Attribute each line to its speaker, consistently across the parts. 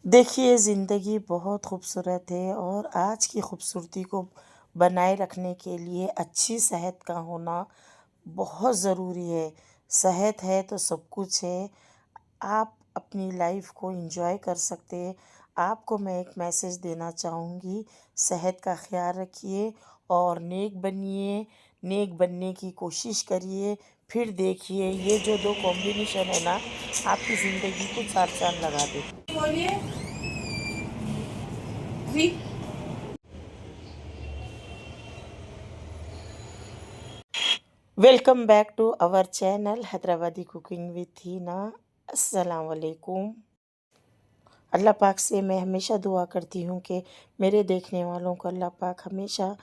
Speaker 1: देखिए, ज़िंदगी बहुत खूबसूरत है और आज की खूबसूरती को बनाए रखने के लिए अच्छी सेहत का होना बहुत ज़रूरी है। सेहत है तो सब कुछ है। आप अपनी लाइफ को एंजॉय कर सकते हैं। आपको मैं एक मैसेज देना चाहूँगी, सेहत का ख़्याल रखिए और नेक बनिए, नेक बनने की कोशिश करिए। फिर देखिए ये जो 2 कॉम्बिनेशन है ना, आपकी ज़िंदगी को चार चाँद लगा देगा। बोलिए। जी। Welcome back to our channel Hyderabadi cooking with Heena. अस्सलाम वालेकुम। अल्लाह पाक से मैं हमेशा दुआ करती हूँ कि मेरे देखने वालों को अल्लाह पाक हमेशा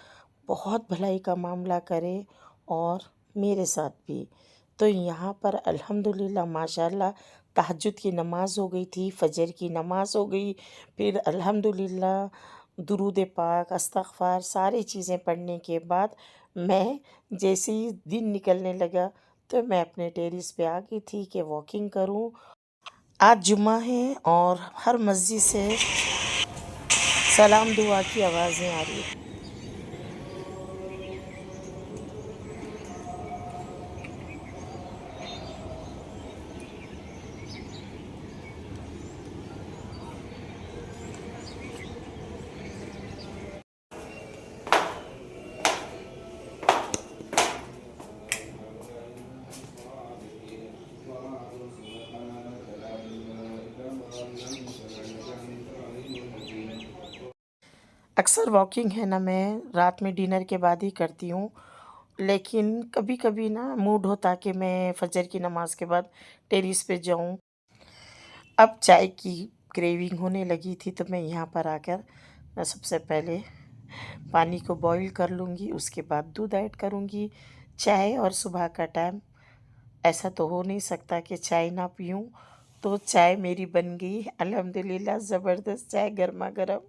Speaker 1: बहुत भलाई का मामला करे और मेरे साथ भी। तो यहाँ पर अल्हम्दुलिल्लाह माशाल्लाह तहज्जुद की नमाज़ हो गई थी, फ़जर की नमाज़ हो गई, फिर अल्हम्दुलिल्लाह दुरूद पाक, इस्तग़फ़ार सारी चीज़ें पढ़ने के बाद मैं जैसे ही दिन निकलने लगा तो मैं अपने टेरेस पे आ गई थी कि वॉकिंग करूँ। आज जुम्मा है और हर मस्जिद से सलाम दुआ की आवाज़ें आ रही हैं। अक्सर वॉकिंग है ना मैं रात में डिनर के बाद ही करती हूँ, लेकिन कभी-कभी ना मूड होता कि मैं फ़जर की नमाज़ के बाद टेरेस पे जाऊँ। अब चाय की क्रेविंग होने लगी थी तो मैं यहाँ पर आकर सबसे पहले पानी को बॉईल कर लूँगी, उसके बाद दूध ऐड करूँगी। चाय और सुबह का टाइम ऐसा तो हो नहीं सकता कि चाय ना पीऊँ, तो चाय मेरी बन गई अल्हम्दुलिल्लाह ज़बरदस्त चाय गरमा-गरम।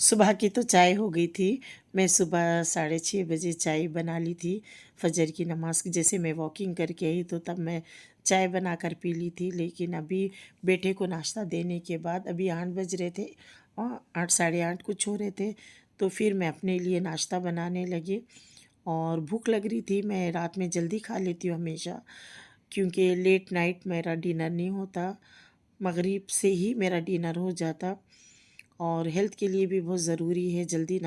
Speaker 1: सुबह की तो चाय हो गई थी। मैं सुबह 6:30 बजे चाय बना ली थी। फ़जर की नमाज़ जैसे मैं वॉकिंग करके आई तो तब मैं चाय बनाकर पी ली थी। लेकिन अभी बेटे को नाश्ता देने के बाद अभी 8 बज रहे थे 8 साढ़े 8 कुछ हो रहे थे। तो फिर मैं अपने लिए नाश्ता बनाने लगी और भूख लग रही थी। मैं रात में जल्दी खा लेती हूँ हमेशा, क्योंकि लेट नाइट मेरा डिनर नहीं होता। मगरिब से ही मेरा डिनर हो जाता और हेल्थ के लिए भी बहुत ज़रूरी है जल्दी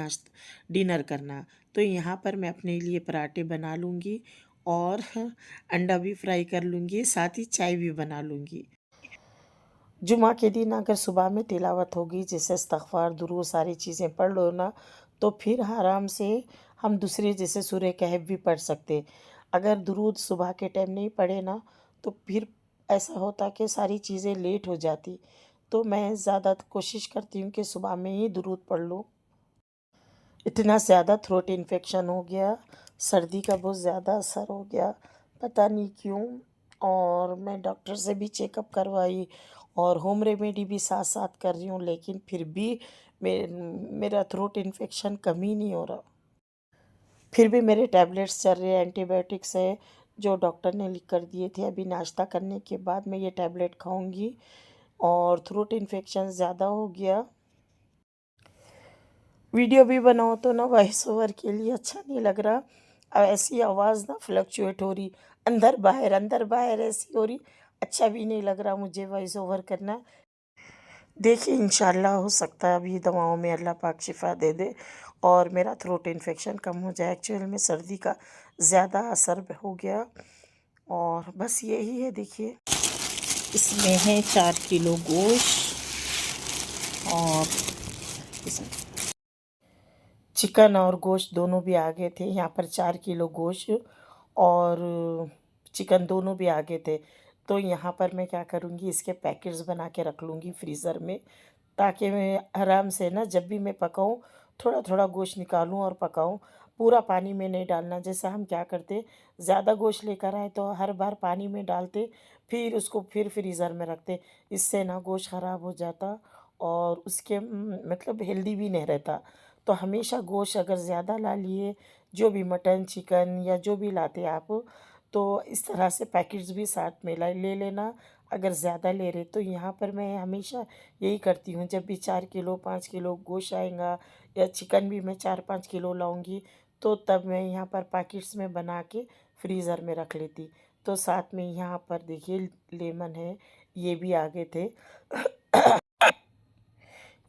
Speaker 1: डिनर करना। तो यहाँ पर मैं अपने लिए पराठे बना लूँगी और अंडा भी फ्राई कर लूँगी, साथ ही चाय भी बना लूँगी। जुमा के दिन अगर सुबह में तिलावत होगी, जैसे इस्तग़फ़ार, दुरूद सारी चीज़ें पढ़ लो ना, तो फिर आराम से हम दूसरे जैसे सूरह कहफ भी पढ़ सकते। अगर दुरूद सुबह के टाइम नहीं पढ़े ना, तो फिर ऐसा होता कि सारी चीज़ें लेट हो जाती। तो मैं ज़्यादा कोशिश करती हूँ कि सुबह में ही दुरूद पढ़ लूँ। इतना ज़्यादा थ्रोट इन्फेक्शन हो गया, सर्दी का बहुत ज़्यादा असर हो गया, पता नहीं क्यों। और मैं डॉक्टर से भी चेकअप करवाई और होम रेमेडी भी साथ-साथ कर रही हूँ, लेकिन फिर भी मे मेरा थ्रोट इन्फेक्शन कम ही नहीं हो रहा। फिर भी मेरे टैबलेट्स चल रहे हैं, एंटीबायोटिक्स है, जो डॉक्टर ने लिख कर दिए थे। अभी नाश्ता करने के बाद मैं ये टैबलेट खाऊँगी और थ्रोट इन्फेक्शन ज़्यादा हो गया। वीडियो भी बनाओ तो ना वॉइस ओवर के लिए अच्छा नहीं लग रहा। अब ऐसी आवाज़ ना फ्लक्चुएट हो रही, अंदर बाहर ऐसी हो रही, अच्छा भी नहीं लग रहा मुझे वॉइस ओवर करना। देखिए इंशाल्लाह हो सकता है अभी दवाओं में अल्लाह पाक शिफ़ा दे दे और मेरा थ्रोट इन्फेक्शन कम हो जाए। एक्चुअल में सर्दी का ज़्यादा असर हो गया और बस यही है। देखिए इसमें है 4 किलो गोश्त और इसमें चिकन और गोश्त दोनों भी आ गए थे। यहाँ पर 4 किलो गोश्त और चिकन दोनों भी आ गए थे। तो यहाँ पर मैं क्या करूँगी, इसके पैकेट्स बना के रख लूँगी फ्रीज़र में, ताकि मैं आराम से ना जब भी मैं पकाऊँ थोड़ा थोड़ा गोश्त निकालूँ और पकाऊँ। पूरा पानी में नहीं डालना। जैसे हम क्या करते, ज़्यादा गोश्त लेकर आए तो हर बार पानी में डालते, फिर उसको फिर फ्रीज़र में रखते। इससे ना गोश्त ख़राब हो जाता और उसके मतलब हेल्दी भी नहीं रहता। तो हमेशा गोश्त अगर ज़्यादा ला लिए, जो भी मटन चिकन या जो भी लाते आप, तो इस तरह से पैकेट्स भी साथ में ले लेना अगर ज़्यादा ले रहे। तो यहाँ पर मैं हमेशा यही करती हूँ, जब भी 4 किलो 5 किलो गोश्त आएगा या चिकन भी मैं 4-5 किलो लाऊंगी, तो तब मैं यहाँ पर पैकेट्स में बना के फ्रीज़र में रख लेती। तो साथ में यहाँ पर देखिए लेमन है, ये भी आ गए थे।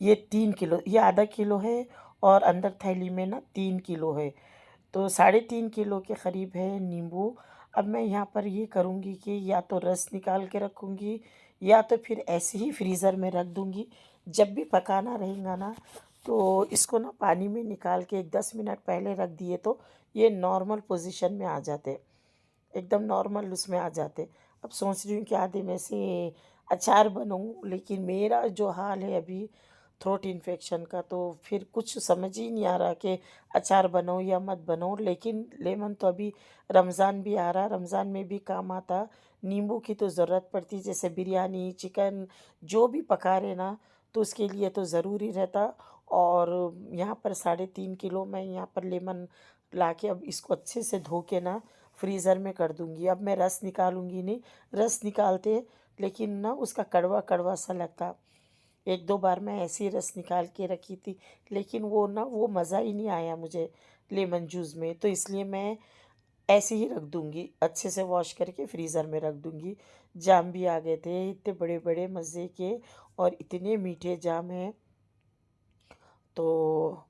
Speaker 1: ये 3 किलो, ये आधा किलो है और अंदर थैली में ना 3 किलो है, तो 3.5 किलो के करीब है नींबू। अब मैं यहाँ पर ये करूँगी कि या तो रस निकाल के रखूँगी या तो फिर ऐसे ही फ्रीज़र में रख दूँगी। जब भी पकाना रहेगा ना तो इसको ना पानी में निकाल के 10 मिनट पहले रख दिए तो ये नॉर्मल पोजीशन में आ जाते, एकदम नॉर्मल उसमें आ जाते। अब सोच रही हूँ कि आधे में से अचार बनाऊँ, लेकिन मेरा जो हाल है अभी थ्रोट इन्फेक्शन का, तो फिर कुछ समझ ही नहीं आ रहा कि अचार बनाऊँ या मत बनाऊँ। लेकिन लेमन तो अभी रमज़ान भी आ रहा, रमज़ान में भी काम आता। नींबू की तो ज़रूरत पड़ती, जैसे बिरयानी चिकन जो भी पका रहे ना, तो उसके लिए तो ज़रूरी रहता। और यहाँ पर 3.5 किलो मैं यहाँ पर लेमन ला के अब इसको अच्छे से धो के ना फ्रीज़र में कर दूँगी। अब मैं रस निकालूँगी नहीं, रस निकालते लेकिन ना उसका कड़वा कड़वा सा लगता। 1-2 बार मैं ऐसे ही रस निकाल के रखी थी, लेकिन वो ना वो मज़ा ही नहीं आया मुझे लेमन जूस में, तो इसलिए मैं ऐसे ही रख दूँगी, अच्छे से वॉश करके फ्रीज़र में रख दूँगी। जाम भी आ गए थे इतने बड़े-बड़े मज़े के और इतने मीठे जाम हैं। तो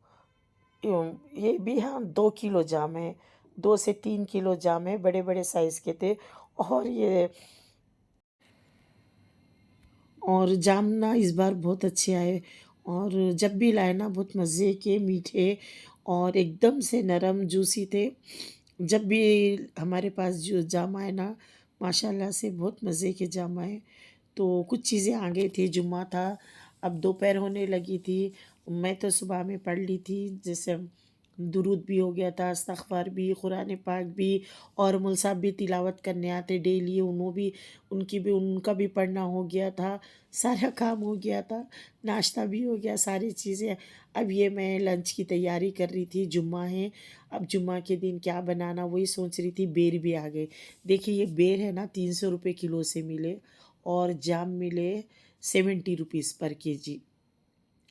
Speaker 1: ये भी हाँ 2 किलो जाम है, 2 से 3 किलो जाम है, बड़े-बड़े साइज़ के थे। और ये और जाम ना इस बार बहुत अच्छे आए और जब भी लाए ना बहुत मज़े के मीठे और एकदम से नरम जूसी थे। जब भी हमारे पास जो जाम आए ना, माशाल्लाह से बहुत मज़े के जाम आए। तो कुछ चीज़ें आ गई थी, जुम्मा था, अब दोपहर होने लगी थी। मैं तो सुबह में पढ़ ली थी, जैसे दुरूद भी हो गया था, इस्तग़फ़ार भी, कुरान पाक भी और मौलवी साहब भी तिलावत करने आते डेली, उनका भी पढ़ना हो गया था, सारा काम हो गया था, नाश्ता भी हो गया, सारी चीज़ें। अब ये मैं लंच की तैयारी कर रही थी, जुम्मा है, अब जुम्मा के दिन क्या बनाना वही सोच रही थी। बेर भी आ गए। देखिए ये बेर है ना 300 रुपये किलो से मिले और जाम मिले 70 रुपीज़ पर केजी,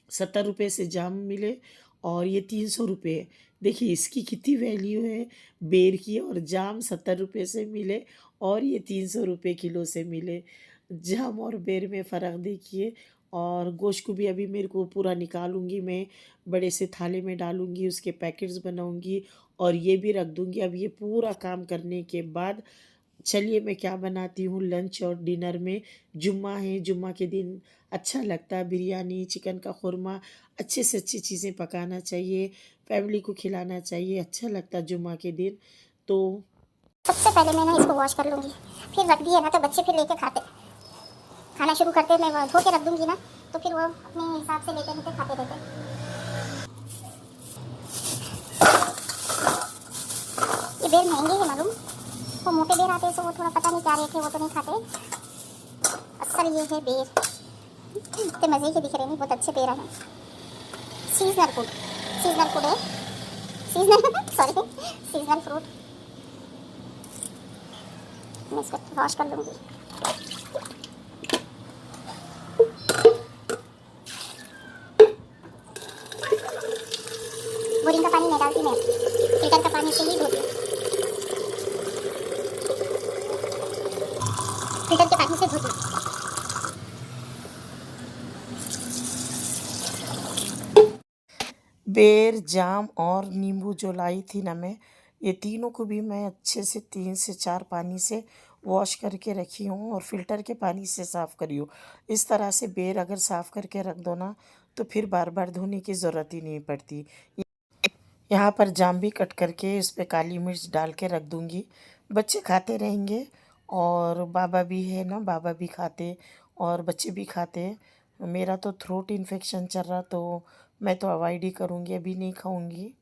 Speaker 1: 70 रुपये से जाम मिले और ये 300 रुपये। देखिए इसकी कितनी वैल्यू है बेर की, और जाम 70 रुपये से मिले और ये 300 रुपये किलो से मिले। जाम और बेर में फ़र्क देखिए। और गोश्त को भी अभी मेरे को पूरा निकालूंगी मैं, बड़े से थाले में डालूंगी, उसके पैकेट्स बनाऊंगी और ये भी रख दूंगी। अब ये पूरा काम करने के बाद चलिए मैं क्या बनाती हूँ लंच और डिनर में। जुम्मा है, जुम्मा के दिन अच्छा लगता है बिरयानी चिकन का खुरमा, अच्छे से अच्छी चीज़ें पकाना चाहिए, फैमिली को खिलाना चाहिए, अच्छा लगता है जुम्मा के दिन। तो
Speaker 2: सबसे पहले मैं ना इसको वॉश कर लूँगी, फिर रख दिए ना तो बच्चे फिर लेके खाते, खाना शुरू करते मैं धो के रख दूँगी ना तो फिर वो अपने हिसाब से लेते रहते खाते रहते। ये बेर महंगे हैं मालूम, वो मोटे बेर आते हैं तो वो थोड़ा पता नहीं क्या रेट है, वो तो नहीं खाते। असल ये है बेर, इतने मज़े के दिख रहे हैं, बहुत अच्छे बेर हैं। सीजनल फूड है, सीजनल फ्रूट। मैं इसको वॉश कर लूँगी।
Speaker 1: बेर, जाम और नींबू जो लाई थी ना मैं, ये तीनों को भी मैं अच्छे से 3 से 4 पानी से वॉश करके रखी हूँ और फ़िल्टर के पानी से साफ़ करी हूँ। इस तरह से बेर अगर साफ़ करके रख दो ना, तो फिर बार-बार धोने की ज़रूरत ही नहीं पड़ती। यहाँ पर जाम भी कट करके इस पे काली मिर्च डाल के रख दूँगी। बच्चे खाते रहेंगे और बाबा भी है ना, बाबा भी खाते और बच्चे भी खाते। मेरा तो थ्रोट इन्फेक्शन चल रहा तो मैं तो अवॉइड ही करूँगी, अभी नहीं खाऊँगी।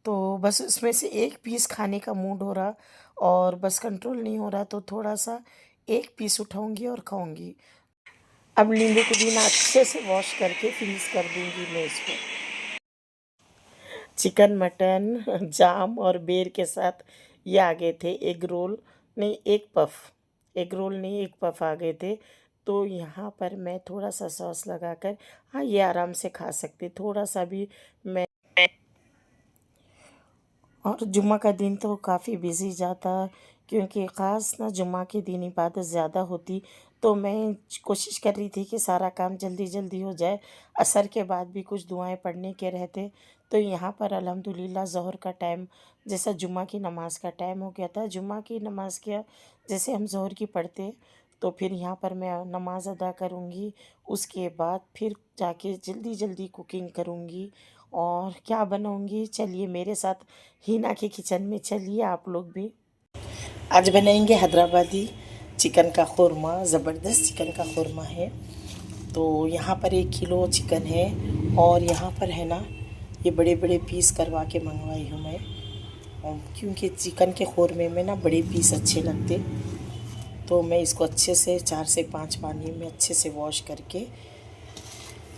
Speaker 1: तो बस उसमें से एक पीस खाने का मूड हो रहा और बस कंट्रोल नहीं हो रहा तो थोड़ा-सा एक पीस उठाऊँगी और खाऊँगी। अब नींबू पुदीना अच्छे से वॉश करके फ्रीज़ कर दूँगी मैं इसको। चिकन, मटन, जाम और बेर के साथ ये आ गए थे एग रोल, नहीं एक पफ, एग रोल नहीं एक पफ आ गए थे। तो यहाँ पर मैं थोड़ा-सा सॉस लगाकर, हाँ, ये आराम से खा सकते, थोड़ा-सा भी मैं। और जुम्मा का दिन तो काफ़ी बिज़ी जाता क्योंकि ख़ास ना जुम्मा के दिन इबादत ज़्यादा होती, तो मैं कोशिश कर रही थी कि सारा काम जल्दी-जल्दी हो जाए। असर के बाद भी कुछ दुआएँ पढ़ने के रहते, तो यहाँ पर अल्हम्दुलिल्लाह ज़ोहर का टाइम जैसा जुम्मा की नमाज़ का टाइम हो गया था। जुम्मा की नमाज़ क्या, जैसे हम ज़ोहर की पढ़ते, तो फिर यहाँ पर मैं नमाज़ अदा करूँगी, उसके बाद फिर जाके जल्दी-जल्दी कुकिंग करूँगी और क्या बनाऊँगी, चलिए मेरे साथ हिना के किचन में चलिए आप लोग भी। आज बनाएंगे हैदराबादी चिकन का खुरमा, ज़बरदस्त चिकन का खुरमा है। तो यहाँ पर 1 किलो चिकन है और यहाँ पर है ना, ये बड़े बड़े पीस करवा के मंगवाई हूँ मैं, और क्योंकि चिकन के खुरमे में ना बड़े पीस अच्छे लगते, तो मैं इसको अच्छे से 4 से 5 पानी में अच्छे से वॉश करके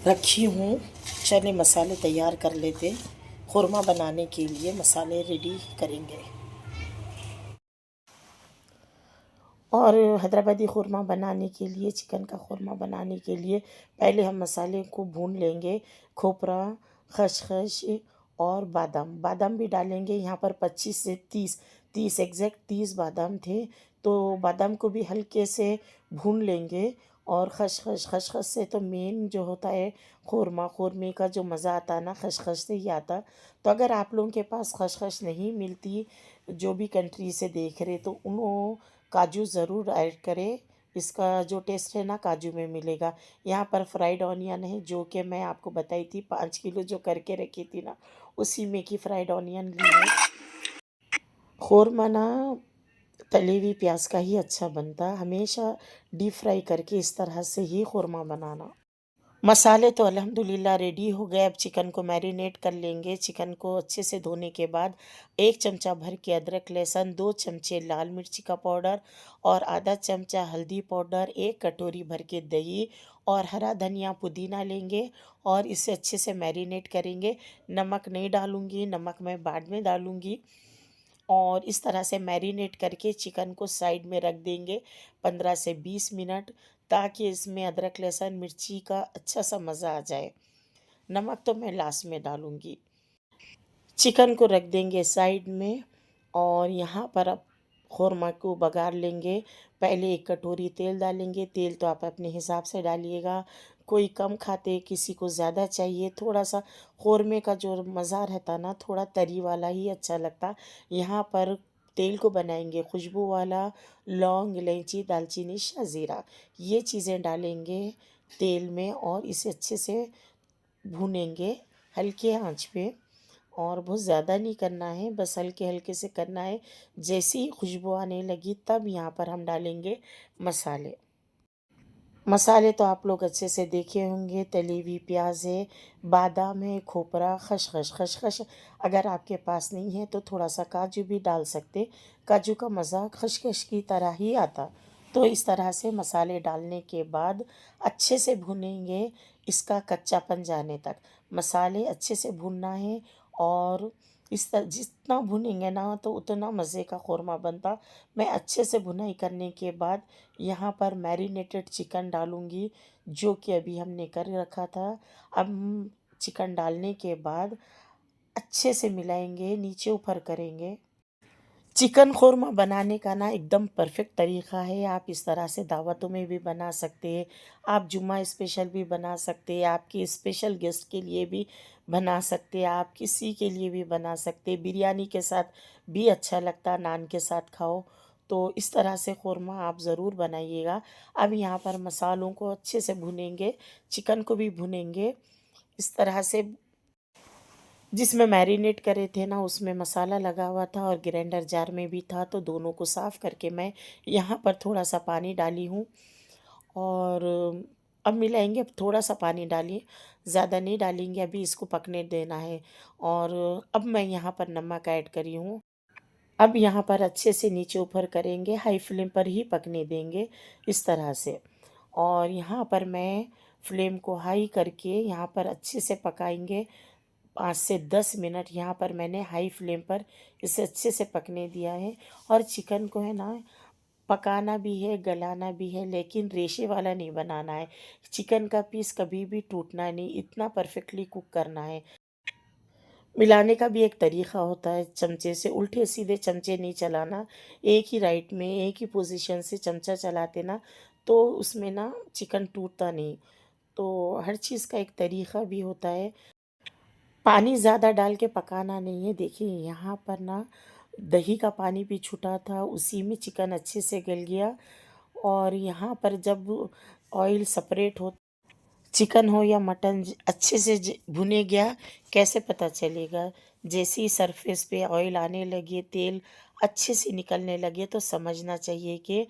Speaker 1: रखी हूँ। चलिए मसाले तैयार कर लेते, खुरमा बनाने के लिए मसाले रेडी करेंगे। और हैदराबादी खुरमा बनाने के लिए, चिकन का खुरमा बनाने के लिए पहले हम मसाले को भून लेंगे। खोपरा, खसखस और बादाम, बादाम भी डालेंगे। यहाँ पर 25 से 30 एग्जैक्ट 30 बादाम थे, तो बादाम को भी हल्के से भून लेंगे। और खसखस से तो मेन जो होता है खुरमे का जो मज़ा आता है ना, खसखस से ही आता। तो अगर आप लोगों के पास खसखस नहीं मिलती, जो भी कंट्री से देख रहे, तो उन्हों काजू ज़रूर ऐड करें। इसका जो टेस्ट है ना काजू में मिलेगा। यहाँ पर फ्राइड ऑनियन है जो कि मैं आपको बताई थी, 5 किलो जो करके रखी थी ना, उसी में की फ्राइड ऑनियन ली है। खुरमा ना तली हुई प्याज का ही अच्छा बनता, हमेशा डीप फ्राई करके इस तरह से ही खुरमा बनाना। मसाले तो अल्हम्दुलिल्लाह रेडी हो गए। अब चिकन को मैरिनेट कर लेंगे। चिकन को अच्छे से धोने के बाद 1 चमचा भर के अदरक लहसुन, 2 चमचे लाल मिर्ची का पाउडर और आधा चमचा हल्दी पाउडर, 1 कटोरी भर के दही और हरा धनिया पुदीना लेंगे और इसे अच्छे से मैरिनेट करेंगे। नमक नहीं डालूँगी, नमक मैं बाद में डालूँगी। और इस तरह से मैरिनेट करके चिकन को साइड में रख देंगे 15 से 20 मिनट, ताकि इसमें अदरक लहसुन मिर्ची का अच्छा सा मज़ा आ जाए। नमक तो मैं लास्ट में डालूँगी। चिकन को रख देंगे साइड में और यहाँ पर अब खुरमा को बघार लेंगे। पहले 1 कटोरी तेल डालेंगे। तेल तो आप अपने हिसाब से डालिएगा, कोई कम खाते, किसी को ज़्यादा चाहिए। थोड़ा सा खुरमे का जो मज़ा रहता ना, थोड़ा तरी वाला ही अच्छा लगता। यहाँ पर तेल को बनाएंगे खुशबू वाला। लौंग, इलायची, दालचीनी, शाज़ीरा, ये चीज़ें डालेंगे तेल में और इसे अच्छे से भूनेंगे हल्के आंच पे। और बहुत ज़्यादा नहीं करना है, बस हल्के हल्के से करना है। जैसी ही खुशबू आने लगी तब यहाँ पर हम डालेंगे मसाले। मसाले तो आप लोग अच्छे से देखे होंगे, तली हुई प्याज है, बादाम है, खोपरा, खसखस। खसखस अगर आपके पास नहीं है तो थोड़ा सा काजू भी डाल सकते, काजू का मज़ा खसखस की तरह ही आता। तो इस तरह से मसाले डालने के बाद अच्छे से भूनेंगे इसका कच्चापन जाने तक। मसाले अच्छे से भूनना है और इस तरह जितना भुनेंगे ना तो उतना मज़े का खुरमा बनता। मैं अच्छे से भुनाई करने के बाद यहाँ पर मैरिनेटेड चिकन डालूँगी, जो कि अभी हमने कर रखा था। अब चिकन डालने के बाद अच्छे से मिलाएंगे, नीचे ऊपर करेंगे। चिकन ख़ोरमा बनाने का ना एकदम परफेक्ट तरीक़ा है। आप इस तरह से दावतों में भी बना सकते हैं, आप जुम्मा स्पेशल भी बना सकते हैं, आपके स्पेशल गेस्ट के लिए भी बना सकते हैं, आप किसी के लिए भी बना सकते हैं। बिरयानी के साथ भी अच्छा लगता है, नान के साथ खाओ। तो इस तरह से ख़ोरमा आप ज़रूर बनाइएगा। अब यहाँ पर मसालों को अच्छे से भुनेंगे, चिकन को भी भुनेंगे इस तरह से। जिसमें मैरिनेट करे थे ना उसमें मसाला लगा हुआ था और ग्राइंडर जार में भी था, तो दोनों को साफ़ करके मैं यहाँ पर थोड़ा सा पानी डाली हूँ। और अब मिलाएंगे, अब थोड़ा सा पानी डालिए, ज़्यादा नहीं डालेंगे, अभी इसको पकने देना है। और अब मैं यहाँ पर नमक ऐड करी हूँ। अब यहाँ पर अच्छे से नीचे ऊपर करेंगे, हाई फ्लेम पर ही पकने देंगे इस तरह से। और यहाँ पर मैं फ्लेम को हाई करके यहाँ पर अच्छे से पकाएंगे 5 से 10 मिनट। यहाँ पर मैंने हाई फ्लेम पर इसे अच्छे से पकने दिया है। और चिकन को है ना पकाना भी है, गलाना भी है, लेकिन रेशे वाला नहीं बनाना है। चिकन का पीस कभी भी टूटना नहीं, इतना परफेक्टली कुक करना है। मिलाने का भी एक तरीक़ा होता है, चमचे से उल्टे सीधे चमचे नहीं चलाना, एक ही राइट में एक ही पोजीशन से चमचा चलाते ना तो उसमें ना चिकन टूटता नहीं। तो हर चीज़ का एक तरीक़ा भी होता है। पानी ज़्यादा डाल के पकाना नहीं है। देखिए यहाँ पर ना दही का पानी भी छूटा था, उसी में चिकन अच्छे से गल गया। और यहाँ पर जब ऑयल सेपरेट हो, चिकन हो या मटन अच्छे से भुने गया, कैसे पता चलेगा? जैसे ही सरफेस पे ऑयल आने लगे, तेल अच्छे से निकलने लगे, तो समझना चाहिए कि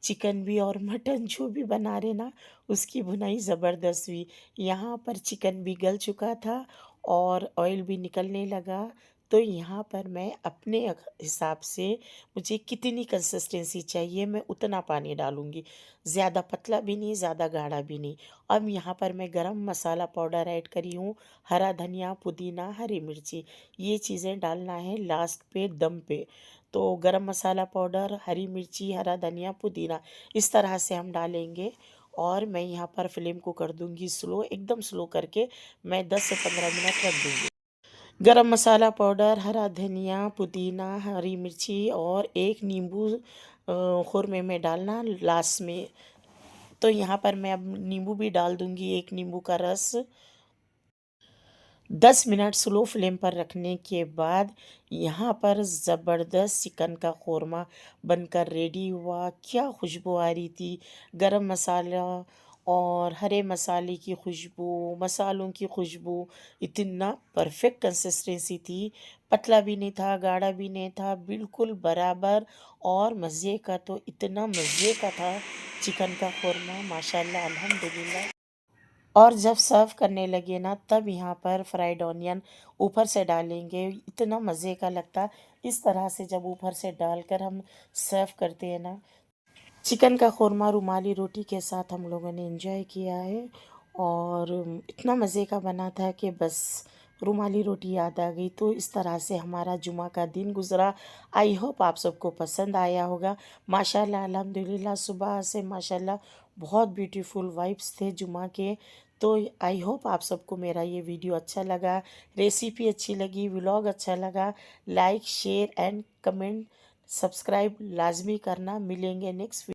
Speaker 1: चिकन भी और मटन जो भी बना रहे ना उसकी भुनाई ज़बरदस्त हुई। यहाँ पर चिकन भी गल चुका था और ऑयल भी निकलने लगा। तो यहाँ पर मैं अपने हिसाब से मुझे कितनी कंसिस्टेंसी चाहिए मैं उतना पानी डालूँगी। ज़्यादा पतला भी नहीं, ज़्यादा गाढ़ा भी नहीं। अब यहाँ पर मैं गरम मसाला पाउडर ऐड करी हूँ, हरा धनिया, पुदीना, हरी मिर्ची, ये चीज़ें डालना है लास्ट पे दम पे। तो गरम मसाला पाउडर, हरी मिर्ची, हरा धनिया, पुदीना इस तरह से हम डालेंगे। और मैं यहाँ पर फ्लेम को कर दूँगी स्लो, एकदम स्लो करके मैं 10 से 15 मिनट रख दूँगी। गरम मसाला पाउडर, हरा धनिया, पुदीना, हरी मिर्ची और एक नींबू ख़ुरमे में डालना लास्ट में। तो यहाँ पर मैं अब नींबू भी डाल दूँगी, एक नींबू का रस। 10 मिनट स्लो फ्लेम पर रखने के बाद यहाँ पर ज़बरदस्त चिकन का ख़ोरमा बनकर रेडी हुआ। क्या खुशबू आ रही थी, गरम मसाला और हरे मसाले की खुशबू, मसालों की खुशबू, इतना परफेक्ट कंसिस्टेंसी थी। पतला भी नहीं था, गाढ़ा भी नहीं था, बिल्कुल बराबर। और मज़े का तो इतना मज़े का था चिकन का ख़ोरमा, माशाल्लाह अल्हम्दुलिल्लाह। और जब सर्व करने लगे ना तब यहाँ पर फ्राइड ऑनियन ऊपर से डालेंगे, इतना मज़े का लगता। इस तरह से जब ऊपर से डालकर हम सर्व करते हैं ना, चिकन का ख़ोरमा रुमाली रोटी के साथ हम लोगों ने एंजॉय किया है। और इतना मज़े का बना था कि बस रुमाली रोटी याद आ गई। तो इस तरह से हमारा जुमा का दिन गुज़रा। आई होप आप सबको पसंद आया होगा। माशाल्लाह अल्हम्दुलिल्लाह सुबह से माशाल्लाह बहुत ब्यूटीफुल वाइब्स थे जुमा के। तो आई होप आप सबको मेरा ये वीडियो अच्छा लगा, रेसिपी अच्छी लगी, व्लॉग अच्छा लगा। Like share and comment subscribe लाजमी करना। मिलेंगे नेक्स्ट